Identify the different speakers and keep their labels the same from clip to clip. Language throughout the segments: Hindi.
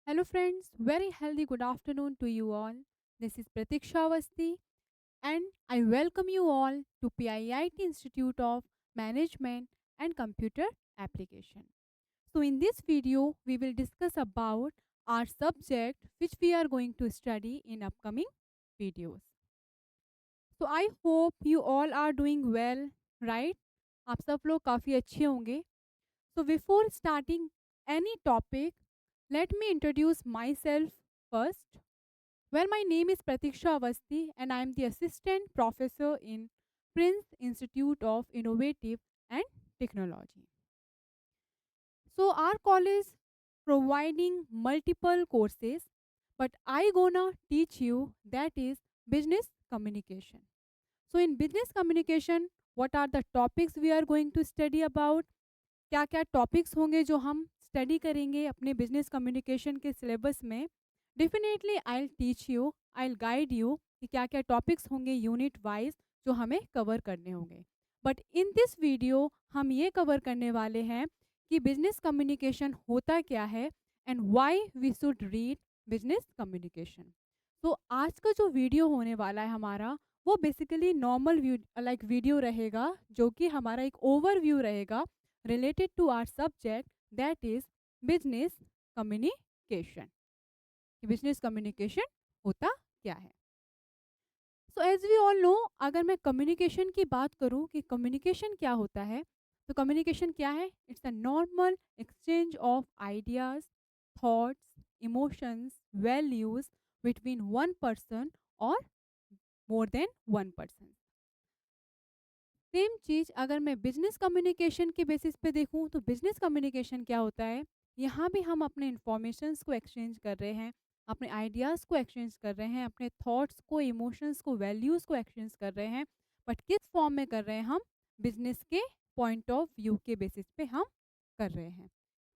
Speaker 1: Hello, friends. Very healthy good afternoon to you all. This is Pratiksha Avasti, and I welcome you all to PIIT Institute of Management and Computer Application. So, in this video, we will discuss about our subject which we are going to study in upcoming videos. So, I hope you all are doing well, right? आप सब लोग काफ़ी अच्छे होंगे. So, before starting any topic, let me introduce myself first. Well, my name is Pratiksha Avasti and I am the Assistant Professor in Prince Institute of Innovative and Technology. So, our college providing multiple courses, but I gonna teach you that is business communication. So, in business communication, what are the topics we are going to study about? क्या क्या टॉपिक्स होंगे जो हम स्टडी करेंगे अपने बिजनेस कम्युनिकेशन के सिलेबस में. Definitely I will teach you, I will guide you कि क्या क्या टॉपिक्स होंगे यूनिट वाइज जो हमें कवर करने होंगे. बट इन दिस वीडियो हम ये कवर करने वाले हैं कि बिजनेस कम्युनिकेशन होता क्या है and why we should read business communication. तो आज का जो वीडियो होने वाला है हमारा, वो बेसिकली नॉर्मल वीडियो रहेगा जो कि हमारा एक ओवरव्यू रहेगा related to our subject, that is business communication. Business communication होता क्या है. So as we all know, अगर मैं कम्युनिकेशन की बात करूं कि कम्युनिकेशन क्या होता है, तो कम्युनिकेशन क्या है? It's a normal exchange of ideas, thoughts, emotions, values between one person और more than one person. Same चीज़ अगर मैं बिजनेस कम्युनिकेशन के बेसिस पे देखूं, तो बिजनेस कम्युनिकेशन क्या होता है? यहाँ भी हम अपने इंफॉर्मेशंस को एक्सचेंज कर रहे हैं, अपने आइडियाज़ को एक्सचेंज कर रहे हैं, अपने थॉट्स को, इमोशंस को, वैल्यूज़ को एक्सचेंज कर रहे हैं. बट किस फॉर्म में कर रहे हैं हम? बिजनेस के पॉइंट ऑफ व्यू के बेसिस पे हम कर रहे हैं.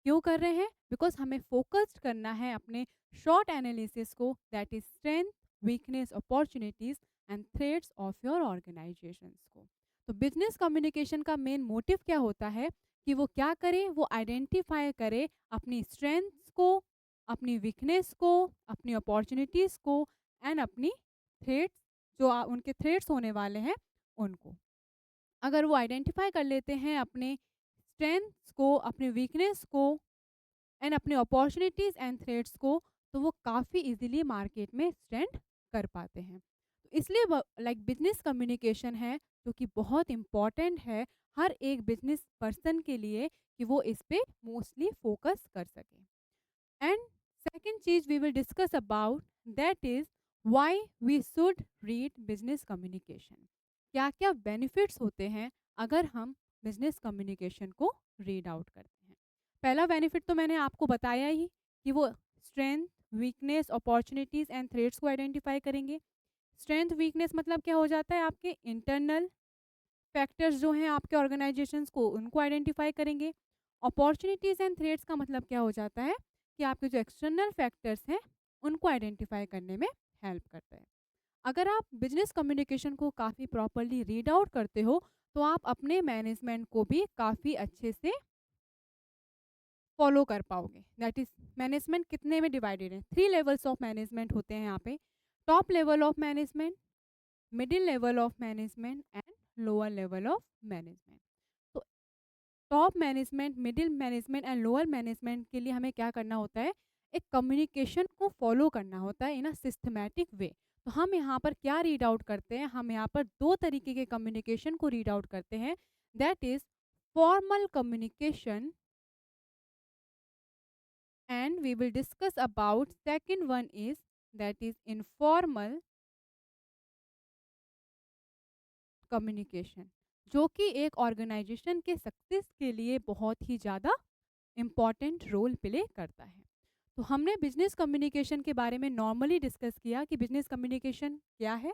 Speaker 1: क्यों कर रहे हैं? बिकॉज हमें फोकस्ड करना है अपने शॉर्ट एनालिसिस को, that is strength, weakness, opportunities and threads of your organisations को. तो बिजनेस कम्युनिकेशन का मेन मोटिव क्या होता है कि वो क्या करे? वो आइडेंटिफाई करे अपनी स्ट्रेंथ्स को, अपनी वीकनेस को, अपनी अपॉर्चुनिटीज़ को एंड अपनी थ्रेड्स, जो उनके थ्रेड्स होने वाले हैं उनको. अगर वो आइडेंटिफाई कर लेते हैं अपने स्ट्रेंथ्स को, अपने वीकनेस को एंड अपने अपॉर्चुनिटीज़ एंड थ्रेड्स को, तो वो काफ़ी इजीली मार्केट में स्टैंड कर पाते हैं. तो इसलिए बिजनेस कम्युनिकेशन है जो कि बहुत इम्पॉर्टेंट है हर एक बिजनेस पर्सन के लिए कि वो इस पे मोस्टली फोकस कर सके. एंड सेकेंड चीज we will discuss about, that is why we should read business communication. क्या क्या बेनिफिट्स होते हैं अगर हम बिजनेस कम्युनिकेशन को रीड आउट करते हैं. पहला बेनिफिट तो मैंने आपको बताया ही कि वो strength, weakness, opportunities and threats को आइडेंटिफाई करेंगे. स्ट्रेंथ वीकनेस मतलब क्या हो जाता है? आपके इंटरनल फैक्टर्स जो हैं आपके ऑर्गेनाइजेशंस को, उनको आइडेंटिफाई करेंगे. अपॉर्चुनिटीज एंड थ्रेड्स का मतलब क्या हो जाता है कि आपके जो एक्सटर्नल फैक्टर्स हैं उनको आइडेंटिफाई करने में हेल्प करता है. अगर आप बिजनेस कम्युनिकेशन को काफ़ी प्रॉपरली रीड आउट करते हो, तो आप अपने मैनेजमेंट को भी काफ़ी अच्छे से फॉलो कर पाओगे. दैट इज, मैनेजमेंट कितने में डिवाइडेड है? 3 लेवल्स ऑफ मैनेजमेंट होते हैं यहाँ पे. Top level of management, middle level of management and lower level of management. तो top management, middle management and lower management के लिए हमें क्या करना होता है? एक कम्युनिकेशन को फॉलो करना होता है इन अ सिस्टमैटिक वे. तो हम यहाँ पर क्या रीड आउट करते हैं? हम यहाँ पर दो तरीके के कम्युनिकेशन को रीड आउट करते हैं. That is formal communication, and we will discuss about second one is, that is informal communication, जो कि एक ऑर्गेनाइजेशन के सक्सेस के लिए बहुत ही ज़्यादा इम्पॉर्टेंट रोल प्ले करता है. तो हमने बिजनेस कम्युनिकेशन के बारे में नॉर्मली डिस्कस किया कि बिजनेस कम्युनिकेशन क्या है.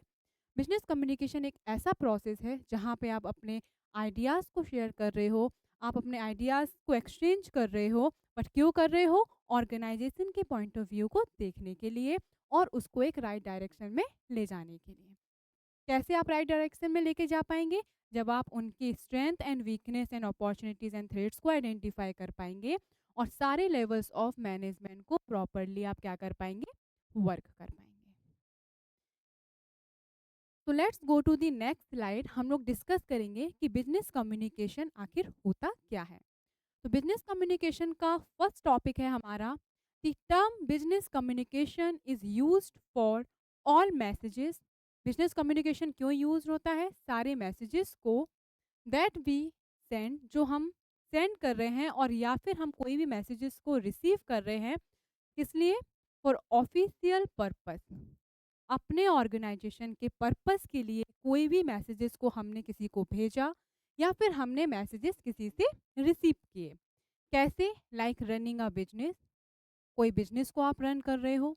Speaker 1: बिजनेस कम्युनिकेशन एक ऐसा प्रोसेस है जहाँ पे आप अपने आइडियाज़ को शेयर कर रहे हो, आप अपने आइडियाज़ को एक्सचेंज कर रहे हो. बट क्यों कर रहे हो? ऑर्गेनाइजेशन के पॉइंट ऑफ व्यू को देखने के लिए और उसको एक राइट डायरेक्शन में ले जाने के लिए. कैसे आप राइट डायरेक्शन में लेके जा पाएंगे? जब आप उनकी strength and weakness and opportunities and threats को आइडेंटिफाई कर पाएंगे और सारे लेवल्स ऑफ मैनेजमेंट को प्रॉपरली आप क्या कर पाएंगे, वर्क कर पाएंगे। तो let's go to the next slide. हम लोग डिस्कस करेंगे कि बिजनेस कम्युनिकेशन आखिर होता क्या है। तो बिजनेस कम्युनिकेशन का फर्स्ट टॉपिक है हमारा, the term business communication is used for all messages. Business communication क्यों यूज होता है, सारे मैसेजेस को दैट वी सेंड, जो हम सेंड कर रहे हैं, और या फिर हम कोई भी मैसेजेस को रिसीव कर रहे हैं, किस लिए, फॉर ऑफिशियल पर्पस, अपने ऑर्गेनाइजेशन के पर्पस के लिए कोई भी मैसेजेस को हमने किसी को भेजा या फिर हमने मैसेजेस किसी से रिसीव किए। कैसे, लाइक रनिंग अ बिजनेस, कोई बिजनेस को आप रन कर रहे हो,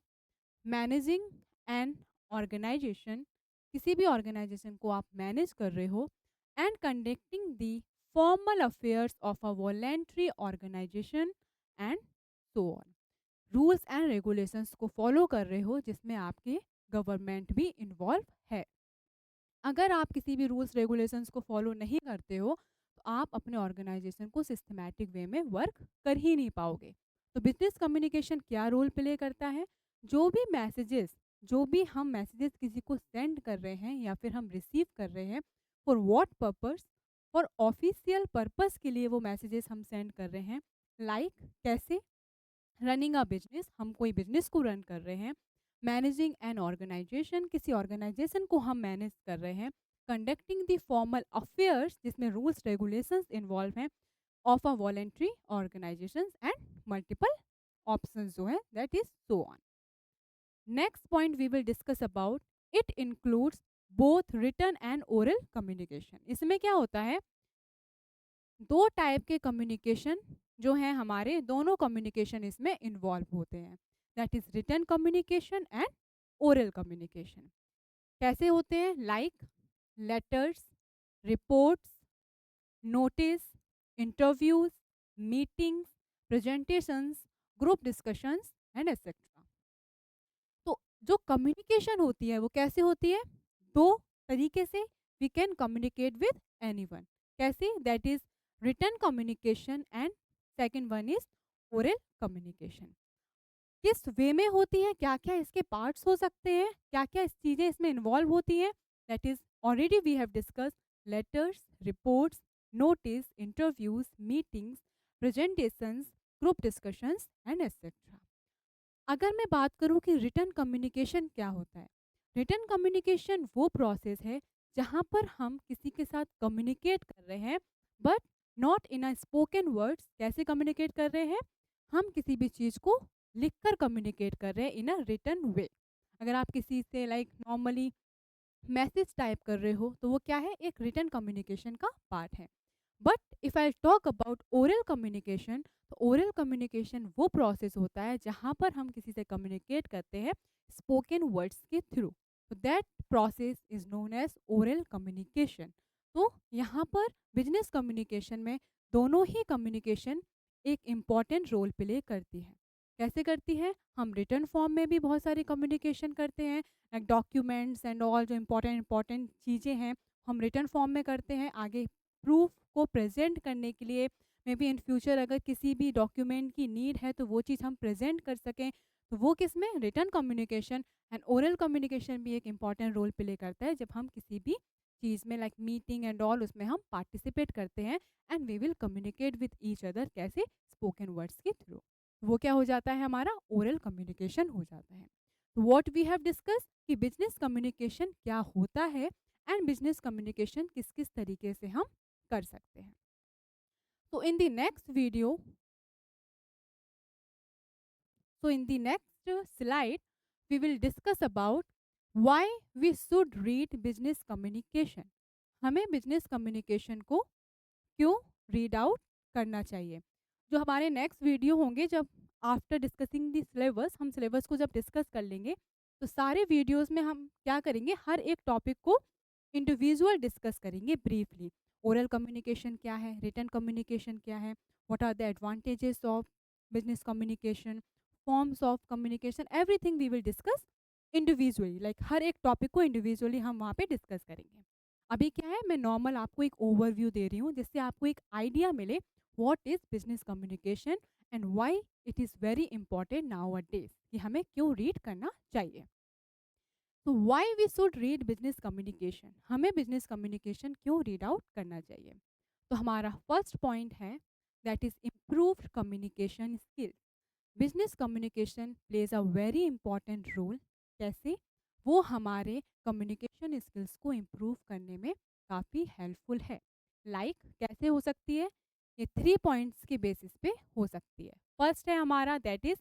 Speaker 1: मैनेजिंग एन ऑर्गेनाइजेशन, किसी भी ऑर्गेनाइजेशन को आप मैनेज कर रहे हो, and conducting the formal affairs of a voluntary organisation and so on. Rules and regulations को फॉलो कर रहे हो जिसमें आपके गवर्नमेंट भी इन्वॉल्व है। अगर आप किसी भी रूल्स रेगुलेशंस को फॉलो नहीं करते हो तो आप अपने ऑर्गेनाइजेशन को सिस्टमैटिक वे में वर्क कर ही नहीं पाओगे। तो बिजनेस कम्युनिकेशन क्या रोल प्ले करता है, जो भी हम मैसेजेस किसी को सेंड कर रहे हैं या फिर हम रिसीव कर रहे हैं, for what purpose, for official purpose के लिए वो मैसेजेस हम सेंड कर रहे हैं। लाइक कैसे, रनिंग अ बिजनेस, हम कोई बिजनेस को रन कर रहे हैं, मैनेजिंग एन ऑर्गेनाइजेशन, किसी ऑर्गेनाइजेशन को हम मैनेज कर रहे हैं, कंडक्टिंग द फॉर्मल अफेयर्स जिसमें रूल्स रेगुलेशंस इन्वॉल्व हैं, of a voluntary organisations and multiple options जो है, that is so on. Next point we will discuss about, it includes both written and oral communication. इसमें क्या होता है, दो टाइप के कम्युनिकेशन जो हैं हमारे, दोनों कम्युनिकेशन इसमें इन्वॉल्व होते हैं, that is written communication and oral communication. कैसे होते हैं, like letters, reports, notice, interviews, meetings, presentations, group discussions and etcetera. तो जो कम्युनिकेशन होती है वो कैसे होती है, दो तरीके से we can communicate with anyone. कैसे, that is written communication and second one is oral communication. किस वे में होती है, क्या क्या इसके पार्ट्स हो सकते हैं, क्या क्या चीज़ें इसमें इन्वॉल्व होती हैं, that is already we have discuss, letters, reports, notice, interviews, meetings, presentations, group discussions and etcetera. अगर मैं बात करूं कि रिटन कम्युनिकेशन क्या होता है, रिटन कम्युनिकेशन वो प्रोसेस है जहां पर हम किसी के साथ कम्युनिकेट कर रहे हैं but not in a spoken words. कैसे कम्युनिकेट कर रहे हैं, हम किसी भी चीज़ को लिखकर कम्युनिकेट कर रहे हैं इन अ रिटन वे। अगर आप किसी से लाइक नॉर्मली मैसेज टाइप कर रहे हो तो वो क्या है, एक रिटन कम्युनिकेशन का पार्ट है। But if I talk about oral communication, तो ओरल कम्युनिकेशन वो प्रोसेस होता है जहाँ पर हम किसी से कम्युनिकेट करते हैं स्पोकन वर्ड्स के थ्रू। तो that process is known as oral communication. तो यहाँ पर बिजनेस कम्युनिकेशन में दोनों ही कम्युनिकेशन एक इम्पॉर्टेंट रोल प्ले करती है। कैसे करती है, हम रिटर्न फॉर्म में भी बहुत सारी कम्युनिकेशन करते हैं, लाइक डॉक्यूमेंट्स एंड ऑल, जो इम्पोर्टेंट चीज़ें हैं हम रिटर्न फॉर्म में करते हैं। आगे प्रूफ को प्रेजेंट करने के लिए, मे बी इन फ्यूचर अगर किसी भी डॉक्यूमेंट की नीड है तो वो चीज़ हम प्रेजेंट कर सकें, तो वो किस में, return communication. And oral communication भी एक इम्पॉर्टेंट रोल प्ले करता है जब हम किसी भी चीज़ में लाइक मीटिंग एंड ऑल उसमें हम पार्टिसिपेट करते हैं and we will communicate with each other, कैसे, स्पोकन वर्ड्स के थ्रू। वो क्या हो जाता है, हमारा ओरल कम्युनिकेशन हो जाता है। व्हाट वी हैव डिस्कस कि बिजनेस कम्युनिकेशन क्या होता है एंड बिजनेस कम्युनिकेशन किस किस तरीके से हम कर सकते हैं। तो in the next video, so in the next slide we will discuss about why we should read business communication। हमें बिजनेस कम्युनिकेशन को क्यों रीड आउट करना चाहिए। जो हमारे नेक्स्ट वीडियो होंगे, जब आफ्टर डिस्कसिंग द सिलेबस, हम सिलेबस को जब डिस्कस कर लेंगे तो सारे वीडियोस में हम क्या करेंगे, हर एक टॉपिक को इंडिविजुअल डिस्कस करेंगे ब्रीफली। ओरल कम्युनिकेशन क्या है, रिटन कम्युनिकेशन क्या है, what are the advantages of business communication, forms of communication, everything we will discuss individually. Like हर एक टॉपिक को इंडिविजुअली हम वहाँ पे डिस्कस करेंगे। अभी क्या है, मैं नॉर्मल आपको एक ओवरव्यू दे रही हूँ जिससे आपको एक आइडिया मिले what is business communication and why it is very important nowadays, कि हमें क्यों रीड करना चाहिए। तो why we should read business communication, हमें बिजनेस कम्युनिकेशन क्यों रीड आउट करना चाहिए। तो हमारा फर्स्ट पॉइंट है that is improved communication skill. Business communication plays a very important role. कैसे? वो हमारे कम्युनिकेशन स्किल्स को इम्प्रूव करने में काफ़ी हेल्पफुल है। कैसे हो सकती है? ये 3 पॉइंट्स के बेसिस पे हो सकती है। फर्स्ट है हमारा दैट इज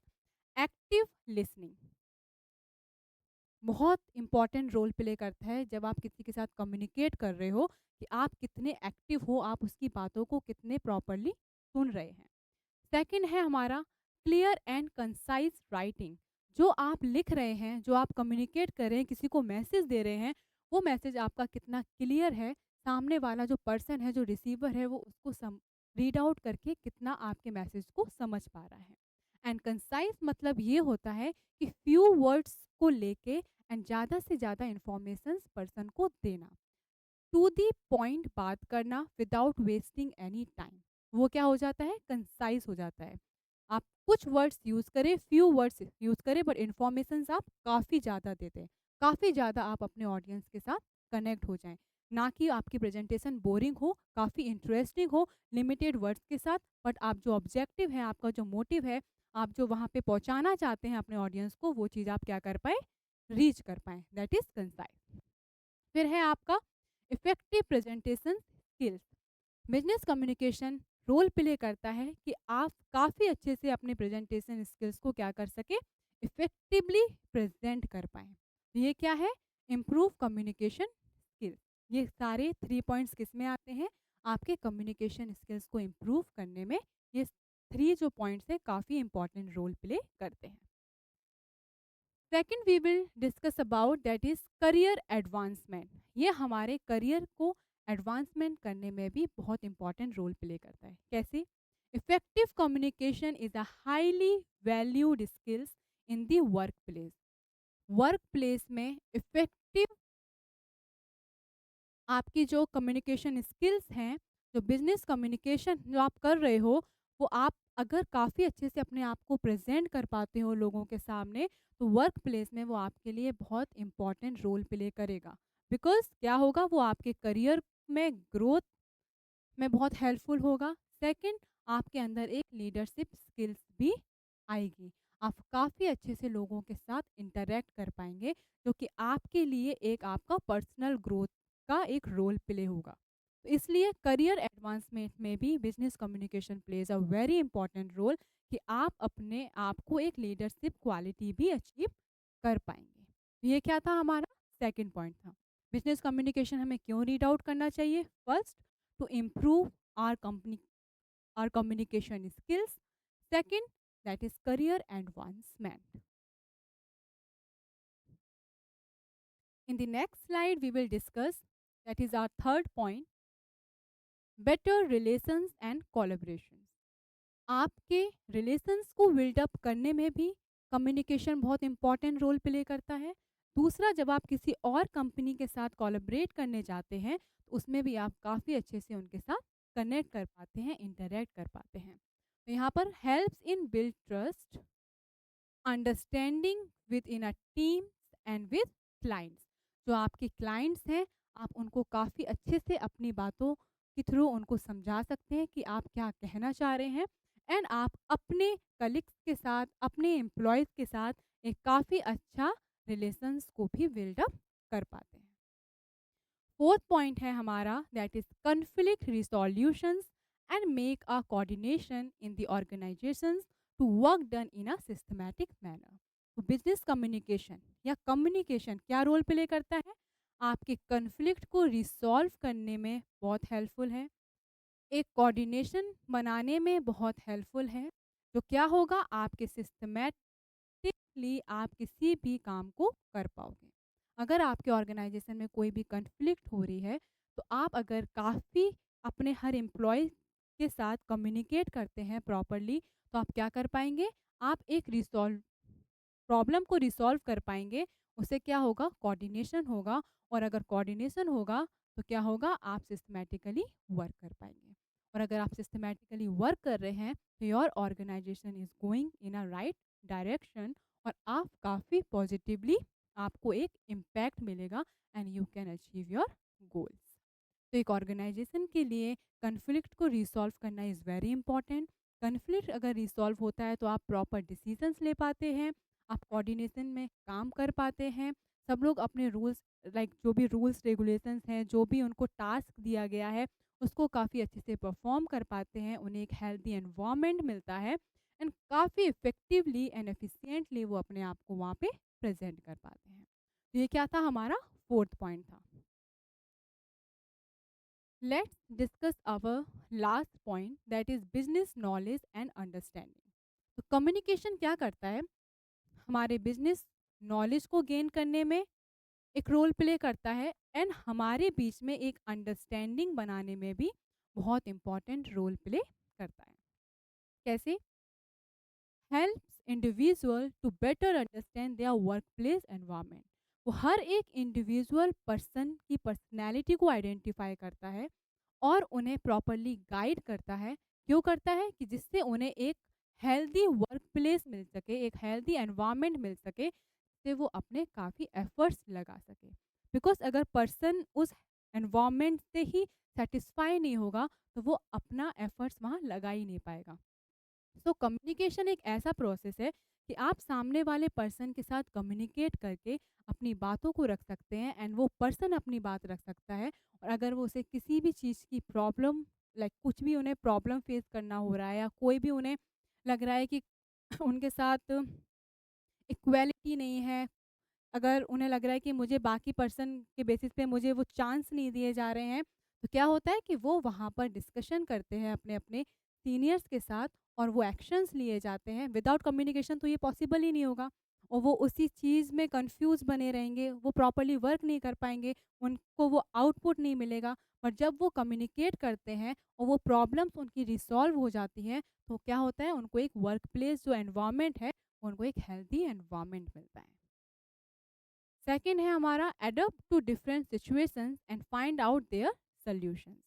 Speaker 1: एक्टिव लिसनिंग। बहुत इंपॉर्टेंट रोल प्ले करता है जब आप किसी के साथ कम्युनिकेट कर रहे हो, कि आप कितने एक्टिव हो, आप उसकी बातों को कितने प्रॉपरली सुन रहे हैं। सेकंड है हमारा क्लियर एंड कंसाइज राइटिंग। जो आप लिख रहे हैं, जो आप कम्युनिकेट कर रहे हैं, किसी को मैसेज दे रहे हैं, वो मैसेज आपका कितना क्लियर है, सामने वाला जो पर्सन है, जो रिसीवर है, वो उसको रीड आउट करके कितना आपके मैसेज को समझ पा रहा है। एंड कंसाइज मतलब ये होता है कि फ्यू वर्ड्स को लेके एंड ज़्यादा से ज़्यादा इंफॉर्मेशन पर्सन को देना, टू दी पॉइंट बात करना विदाउट वेस्टिंग एनी टाइम। वो क्या हो जाता है? कंसाइज हो जाता है। आप कुछ वर्ड्स यूज करें, फ्यू वर्ड्स यूज करें, बट इंफॉर्मेशन आप काफ़ी ज़्यादा दे दें, काफ़ी ज़्यादा आप अपने ऑडियंस के साथ कनेक्ट हो जाएं। ना कि आपकी प्रेजेंटेशन बोरिंग हो, काफ़ी इंटरेस्टिंग हो लिमिटेड वर्ड्स के साथ, बट आप जो ऑब्जेक्टिव है, आपका जो मोटिव है, आप जो वहाँ पे पहुँचाना चाहते हैं अपने ऑडियंस को, वो चीज़ आप क्या कर पाए? रीच कर पाए। That is concise. फिर है आपका effective presentation skills. Business communication role play करता है कि आप काफ़ी अच्छे से अपने प्रेजेंटेशन स्किल्स को क्या कर सके? इफेक्टिवली प्रेजेंट कर पाए। ये क्या है? Improve communication skills. ये सारे 3 पॉइंट्स किस में आते हैं? आपके कम्युनिकेशन स्किल्स को इम्प्रूव करने में ये 3 जो पॉइंट्स हैं काफ़ी इंपॉर्टेंट रोल प्ले करते हैं। Second we will discuss about that is career advancement. ये हमारे करियर को एडवांसमेंट करने में भी बहुत इंपॉर्टेंट रोल प्ले करता है। कैसे? Effective communication is a highly valued skills in the work place. Work place में इफेक्टिव आपकी जो कम्युनिकेशन स्किल्स हैं, जो बिजनेस कम्युनिकेशन जो आप कर रहे हो, वो आप अगर काफ़ी अच्छे से अपने आप को प्रेजेंट कर पाते हो लोगों के सामने, तो वर्क प्लेस में वो आपके लिए बहुत इंपॉर्टेंट रोल प्ले करेगा। बिकॉज क्या होगा? वो आपके करियर में ग्रोथ में बहुत हेल्पफुल होगा। सेकंड, आपके अंदर एक लीडरशिप स्किल्स भी आएगी। आप काफ़ी अच्छे से लोगों के साथ इंटरेक्ट कर पाएंगे, जो कि आपके लिए एक आपका पर्सनल ग्रोथ का एक रोल प्ले होगा। तो इसलिए करियर एडवांसमेंट में भी business communication plays a very important role, कि आप अपने आप को एक लीडरशिप क्वालिटी भी अचीव कर पाएंगे। ये क्या था? हमारा सेकंड पॉइंट था। बिजनेस कम्युनिकेशन हमें क्यों रीड आउट करना चाहिए? First, to improve our company our communication skills. Second, that is career advancement. In the next slide we will discuss, that is our third point, better relations and collaborations. आपके रिलेशंस को बिल्डअप करने में भी कम्युनिकेशन बहुत इंपॉर्टेंट रोल प्ले करता है। दूसरा, जब आप किसी और कंपनी के साथ कोलैबोरेट करने जाते हैं, तो उसमें भी आप काफ़ी अच्छे से उनके साथ कनेक्ट कर पाते हैं, इंटरेक्ट कर पाते हैं। तो यहाँ पर helps in build trust, understanding with in a team and with clients. जो आपके क्लाइंट्स हैं, आप उनको काफ़ी अच्छे से अपनी बातों के थ्रू उनको समझा सकते हैं कि आप क्या कहना चाह रहे हैं। एंड आप अपने कलीग्स के साथ, अपने एम्प्लॉयज़ के साथ एक काफ़ी अच्छा रिलेशंस को भी बिल्डअप कर पाते हैं। फोर्थ पॉइंट है हमारा that is conflict resolutions and make a coordination in the organisations to work done in a systematic manner. तो बिजनेस कम्युनिकेशन या कम्युनिकेशन क्या रोल प्ले करता है? आपके कन्फ्लिक्ट को रिसॉल्व करने में बहुत हेल्पफुल है, एक कोऑर्डिनेशन बनाने में बहुत हेल्पफुल है। तो क्या होगा? आपके सिस्टमैटिकली आप किसी भी काम को कर पाओगे। अगर आपके ऑर्गेनाइजेशन में कोई भी कन्फ्लिक्ट हो रही है, तो आप अगर काफ़ी अपने हर एम्प्लॉय के साथ कम्युनिकेट करते हैं प्रॉपरली, तो आप क्या कर पाएंगे? आप एक रिसॉल्व प्रॉब्लम को रिसॉल्व कर पाएंगे। उससे क्या होगा? कोऑर्डिनेशन होगा। और अगर कोऑर्डिनेशन होगा, तो क्या होगा? आप सिस्टमैटिकली वर्क कर पाएंगे। और अगर आप सिस्टमैटिकली वर्क कर रहे हैं तो your organisation is going in a right direction, और आप काफ़ी पॉजिटिवली आपको एक इम्पैक्ट मिलेगा and you can achieve your goals. तो एक ऑर्गेनाइजेशन के लिए कन्फ्लिक्ट को रिसॉल्व करना इज़ वेरी इंपॉर्टेंट। कन्फ्लिक्ट अगर रिसॉल्व होता है तो आप प्रॉपर डिसीजंस ले पाते हैं, आप कोऑर्डिनेशन में काम कर पाते हैं, सब लोग अपने रूल्स, लाइक जो भी रूल्स रेगुलेशंस हैं, जो भी उनको टास्क दिया गया है उसको काफ़ी अच्छे से परफॉर्म कर पाते हैं, उन्हें एक हेल्दी एनवायरनमेंट मिलता है एंड काफ़ी इफेक्टिवली एंड एफिशिएंटली वो अपने आप को वहाँ पे प्रेजेंट कर पाते हैं। तो ये क्या था, हमारा फोर्थ पॉइंट था। Let's discuss our last point, that is business knowledge and understanding. तो कम्युनिकेशन क्या करता है, हमारे बिजनेस नॉलेज को गेन करने में एक रोल प्ले करता है एंड हमारे बीच में एक अंडरस्टैंडिंग बनाने में भी बहुत इंपॉर्टेंट रोल प्ले करता है। कैसे? Helps individual to better understand their workplace environment. वो हर एक इंडिविजुअल पर्सन की पर्सनैलिटी को आइडेंटिफाई करता है और उन्हें प्रॉपरली गाइड करता है। क्यों करता है? कि जिससे उन्हें एक हेल्दी वर्क प्लेस मिल सके, एक हेल्दी एनवायरनमेंट मिल सके, जिससे वो अपने काफ़ी एफर्ट्स लगा सके। बिकॉज अगर पर्सन उस एनवायरनमेंट से ही सेटिस्फाई नहीं होगा तो वो अपना एफर्ट्स वहाँ लगा ही नहीं पाएगा। सो कम्युनिकेशन एक ऐसा प्रोसेस है कि आप सामने वाले पर्सन के साथ कम्युनिकेट करके अपनी बातों को रख सकते हैं एंड वो पर्सन अपनी बात रख सकता है। और अगर वो उसे किसी भी चीज़ की प्रॉब्लम, लाइक कुछ भी उन्हें प्रॉब्लम फेस करना हो रहा है या कोई भी उन्हें लग रहा है कि उनके साथ इक्वालिटी नहीं है, अगर उन्हें लग रहा है कि मुझे बाकी पर्सन के बेसिस पे मुझे वो चांस नहीं दिए जा रहे हैं, तो क्या होता है कि वो वहाँ पर डिस्कशन करते हैं अपने अपने सीनियर्स के साथ और वो एक्शंस लिए जाते हैं। विदाउट कम्युनिकेशन तो ये पॉसिबल ही नहीं होगा और वो उसी चीज़ में कंफ्यूज बने रहेंगे, वो प्रॉपरली वर्क नहीं कर पाएंगे, उनको वो आउटपुट नहीं मिलेगा। पर जब वो कम्युनिकेट करते हैं और वो प्रॉब्लम्स उनकी रिसॉल्व हो जाती हैं, तो क्या होता है, उनको एक वर्क प्लेस जो एनवायरमेंट है, उनको एक हेल्दी एनवायरमेंट मिलता है। सेकंड है हमारा adapt to different situations and find out their solutions.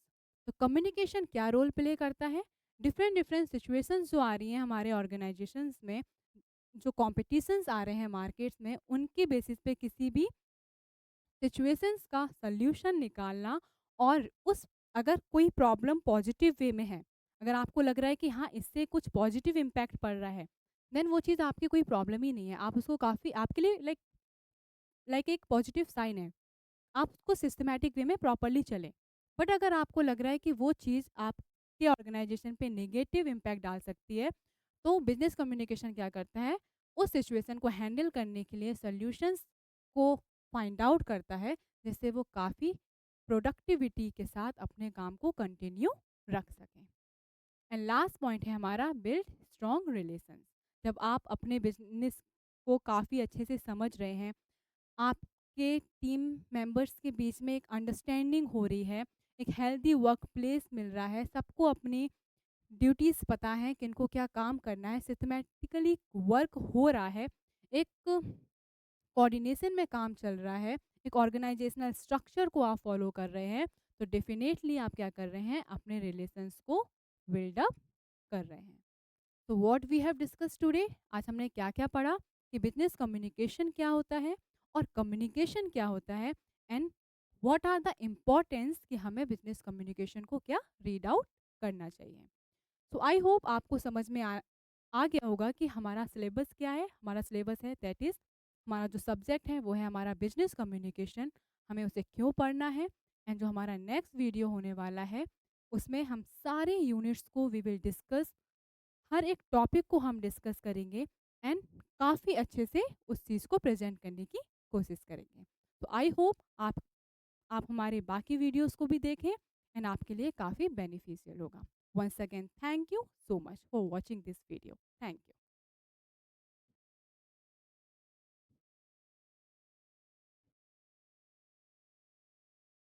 Speaker 1: तो कम्युनिकेशन क्या रोल प्ले करता है? डिफरेंट डिफरेंट सिचुएशंस जो आ रही हैं हमारे ऑर्गेनाइजेशंस में, जो कॉम्पिटिशन्स आ रहे हैं मार्केट्स में, उनके बेसिस पे किसी भी सिचुएशंस का सॉल्यूशन निकालना। और उस, अगर कोई प्रॉब्लम पॉजिटिव वे में है, अगर आपको लग रहा है कि हाँ इससे कुछ पॉजिटिव इम्पैक्ट पड़ रहा है, देन वो चीज़ आपकी कोई प्रॉब्लम ही नहीं है, आप उसको काफ़ी आपके लिए लाइक एक पॉजिटिव साइन है, आप उसको सिस्टमैटिक वे में प्रॉपरली चलें। बट अगर आपको लग रहा है कि वो चीज़ आपके ऑर्गेनाइजेशन पे नेगेटिव इम्पैक्ट डाल सकती है, तो बिजनेस कम्युनिकेशन क्या करता है, उस सिचुएशन को हैंडल करने के लिए सॉल्यूशंस को फाइंड आउट करता है, जिससे वो काफ़ी प्रोडक्टिविटी के साथ अपने काम को कंटिन्यू रख सकें। एंड लास्ट पॉइंट है हमारा बिल्ड स्ट्रॉन्ग रिलेशंस। जब आप अपने बिजनेस को काफ़ी अच्छे से समझ रहे हैं, आपके टीम मेंबर्स के बीच में एक अंडरस्टैंडिंग हो रही है, एक हेल्दी वर्क प्लेस मिल रहा है, सबको अपनी ड्यूटीज़ पता है कि इनको क्या काम करना है, सिस्टमैटिकली वर्क हो रहा है, एक कोऑर्डिनेशन में काम चल रहा है, एक ऑर्गेनाइजेशनल स्ट्रक्चर को आप फॉलो कर रहे हैं, तो डेफिनेटली आप क्या कर रहे हैं, अपने रिलेशंस को बिल्ड अप कर रहे हैं। तो what we have discuss today, आज हमने क्या क्या पढ़ा कि बिजनेस कम्युनिकेशन क्या होता है और कम्युनिकेशन क्या होता है, and what are the importance कि हमें बिजनेस कम्युनिकेशन को क्या रीड आउट करना चाहिए। सो आई होप आपको समझ में आ गया होगा कि हमारा सिलेबस क्या है। हमारा सिलेबस है दैट इज़, हमारा जो सब्जेक्ट है वो है हमारा बिजनेस कम्युनिकेशन, हमें उसे क्यों पढ़ना है। एंड जो हमारा नेक्स्ट वीडियो होने वाला है उसमें हम सारे यूनिट्स को वी विल डिस्कस, हर एक टॉपिक को हम डिस्कस करेंगे एंड काफ़ी अच्छे से उस चीज़ को प्रेजेंट करने की कोशिश करेंगे। तो आई होप आप हमारे बाकी वीडियोस को भी देखें एंड आपके लिए काफ़ी बेनिफिशियल होगा। Once again thank you so much for watching this video. Thank you.